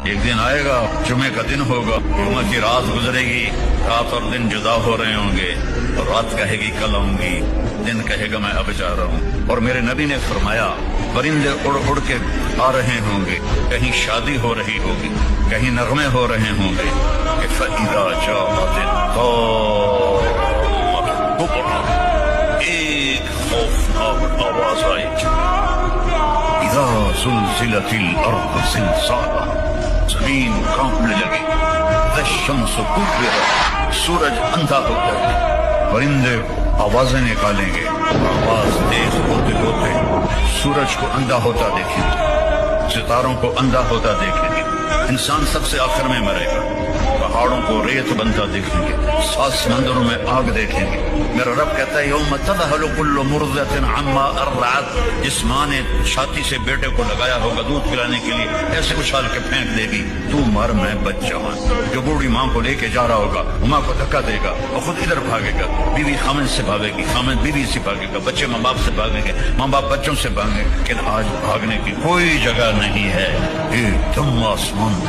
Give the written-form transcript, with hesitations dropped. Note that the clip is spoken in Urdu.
ایک دن آئے گا، جمعے کا دن ہوگا، جمعہ کی رات گزرے گی، رات اور دن جدا ہو رہے ہوں گے، اور رات کہے گی کل آؤں گی، دن کہے گا میں اب جا رہا ہوں۔ اور میرے نبی نے فرمایا پرندے اڑ اڑ کے آ رہے ہوں گے، کہیں شادی ہو رہی ہوگی، کہیں نغمے ہو رہے ہوں گے کہ فَإِذَا جَاءَتِ الطَّامَّةُ الْكُبْرىٰ، ایک خوفناک آواز آئی، اِذَا زُلْزِلَتِ الْأَرْضُ زِلْزَالَهَا، زمین کانپنے لگی، اِذَا الشَّمْسُ كُوِّرَتْ، سورج اندھا ہو گیا، پرندے آوازیں نکالیں گے، آواز تیز ہوتے ہوتے سورج کو اندھا ہوتا دیکھیں گے، ستاروں کو اندھا ہوتا دیکھیں گے، انسان سب سے آخر میں مرے گا، پہاڑوں کو ریت بنتا دیکھیں گے، سات سمندروں میں آگ دیکھیں گے۔ میرا رب کہتا ہے یوم تذہل کل مرضعۃ عما ارضعت، جس ماں نے چھاتی سے بیٹے کو لگایا ہوگا دودھ پلانے کے لیے، ایسے اچھال کے پھینک دے گی، تو مر میں بچ جوان۔ جو بوڑھی ماں کو لے کے جا رہا ہوگا وہ ماں کو دھکا دے گا، وہ خود ادھر بھاگے گا، بیوی خامن سے بھاگے گی، خامن بیوی سے بھاگے گا، بچے ماں باپ سے بھاگیں گے، ماں باپ بچوں سے بھاگیں گے، لیکن آج بھاگنے کی کوئی جگہ نہیں ہے، ایک دم آسمان